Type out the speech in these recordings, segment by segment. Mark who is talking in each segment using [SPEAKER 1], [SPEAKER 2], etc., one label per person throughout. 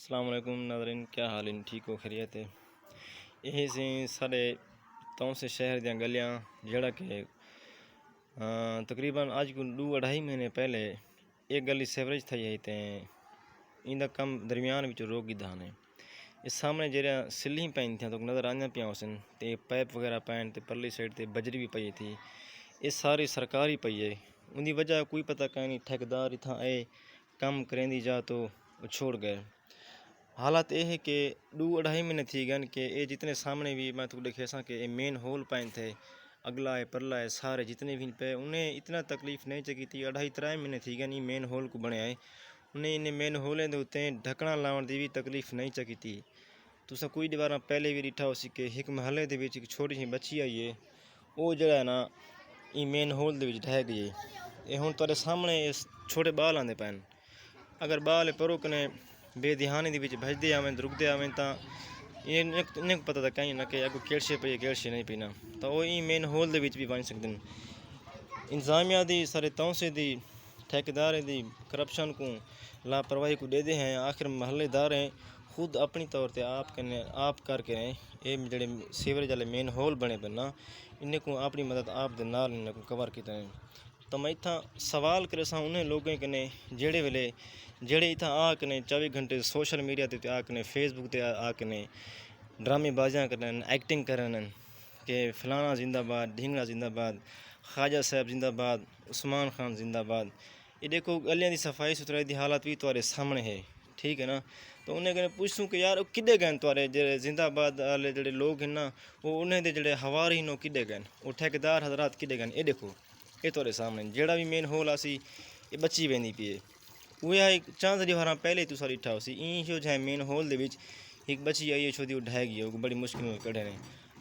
[SPEAKER 1] अस्सलाम वालेकुम नाज़रीन, क्या हाल इन? ठीक हो, खैरियत है? यही सी साढ़े तौं से शहर दियां गलियां जड़ा कि तकरीबन अज को 2-2.5 महीने पहले एक गली सीवरेज थी है तो इंदा कम दरमियान विच रोक गिदा ने। इस सामने जरा सिल्ली पैन थी तो नज़र आने पिया उसन ते पाइप वगैरह पैन ते परली साइड ते बजरी भी पई थी। ये सारी सरकार ही पई है, उनकी वजह कोई पता कहीं नहीं। ठेकेदार इतना आए कम करेंदी जा तो छोड़ गए। हालात यह है कि 2-2.5 महीने थी गए कि ये जितने सामने भी मैं तुम देखे सा कि मेन होल पैन थे, अगला है परला है सारे जितने भी पे उन्हें इतना तकलीफ नहीं चकी थी। 2.5-3 महीने थी गए मेन होल को बने है, उन्हें इन्हें मेन होलें के उत्ते ढकना लाने की भी तकलीफ नहीं चकी थी। तुसा कोई दीवार पहले भी डिठा हो कि एक महल्ले के एक छोटी जी बच्ची आई है, वो जड़ा है ना ये मेन होल के ढह गई है। ये हूँ तेरे सामने छोटे बाल आते पैन, अगर बाल परो कने बेध्यानी के भजते आवें रुकते आवें तो इन्हें पता तो कहीं ना कि अगो केड़शे पे केड़शे नहीं पीना तो वो मेन होल भी बन सकते हैं। इंतजामिया की सारे तौसे की ठेकेदार की करप्शन को लापरवाही को दे हैं। आखिर महल्लेदार हैं खुद अपनी तौर पर आप करके ये जड़े सीवरेज वाले मेन होल बने बनना इन्हें को अपनी मदद आप दे नाल इन्हें को कवर किया है। तो मैं इतना सवाल करे सा उन्हें लोगों कने जेड़े वेले जेड़े इतना आकने 24 घंटे सोशल मीडिया ते आकने फेसबुक ते आकने ड्रामेबाजियाँ करन एक्टिंग करन कि फलाना जिंदाबाद ढींगड़ा जिंदाबाद ख्वाजा साहब जिंदाबाद उस्मान खान जिंदाबाद। ये देखो गलियां की सफाई सुथराई की हालत भी तुम्हारे सामने है, ठीक है ना। तो उन्हें कने पूछूँ कि यार किदे गए तुम्हारे जे जिंदाबाद वाले जोड़े लोग हैं ना, वो उन्हें दे जोड़े हवार ही नो किदे गए, वो ठेकेदार हजरात किदे गए। ये देखो ये तुम्हारे सामने जेड़ा भी मेन होल आसी ये बची वेंदी पी है। वह एक चांद दीवार पहले तो सारी ठा सी जो है मेन होल दे विच एक बची आई है छोदी ढह गई है, बड़ी मुश्किल में कढ़े ने।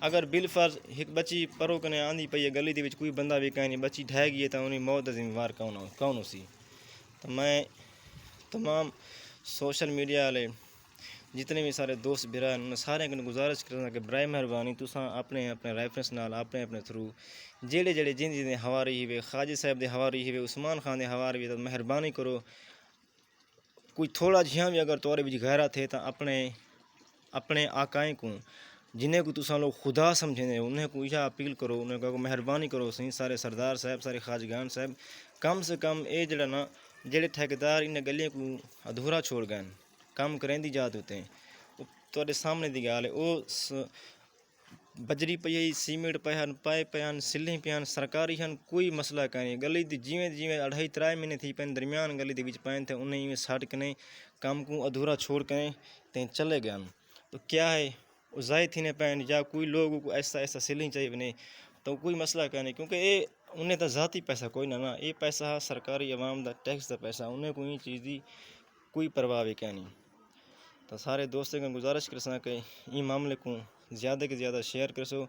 [SPEAKER 1] अगर बिल फर्ज एक बची परो कने आंदी पई है गली दे कोई बंदा भी कहीं नहीं बची ढह गई है तो उन्हें मौत का जिम्मेवार कौन हो सी। तो मैं तमाम सोशल मीडिया वाले जितने भी सारे दोस्त बिरा उन्हें सारे कने गुजारिश करना कि बराए मेहरबानी तुसा अपने अपने रेफरेंस नाल अपने अपने थ्रू जेड़े जेड़े जिन जिन हवा रही हुए ख्वाजा साहब के हवा रही हुए उस्मान खान के हवा रही तो मेहरबानी करो कोई थोड़ा जिहा भी अगर तोरे बिच गैरत है तो अपने अपने आकाएँ को जिन्हें को तुसा लोग खुदा समझे उन्हें को यह अपील करो, उन्हें को मेहरबानी करो सही सारे सरदार साहब सारे खाजगान साहब कम से कम ये जड़ा ना जेड़े ठेकेदार इन गलियों को अधूरा छोड़ गए काम करें दी जात होते हैं। तो सामने की गाल है वो बजरी पई सीमेंट पयान पाए पयान सिल्ली पयान सरकारी हन कोई मसला कहीं गली दी जिमें जिमें 2.5-3 महीने थी पैन दरमियान गली के पैन थे उन्हें साट कने काम को अधूरा छोड़ करें ते चले गए। तो क्या है वो जाए थी ने पैन या कोई लोगों को ऐसा ऐसा सिल्ली चाहिए बने तो कोई मसला नहीं, क्योंकि ये उन्हें तो ज़ाती पैसा कोई ना ये पैसा सरकारी अवाम का टैक्स का पैसा उन्हें कोई चीज़ की कोई परवाह भी क्या नहीं। तो सारे दोस्तों को गुजारिश कर सकें ये मामले को ज़्यादा से ज़्यादा शेयर कर सो।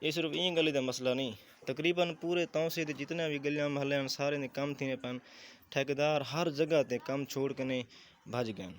[SPEAKER 1] ये सिर्फ ये गली का मसला नहीं, तकरीबन पूरे तौसे के जितने भी गलियां महल्ले हैं सारे ने कम थी पन ठेकेदार हर जगह ते कम छोड़ के भज गए।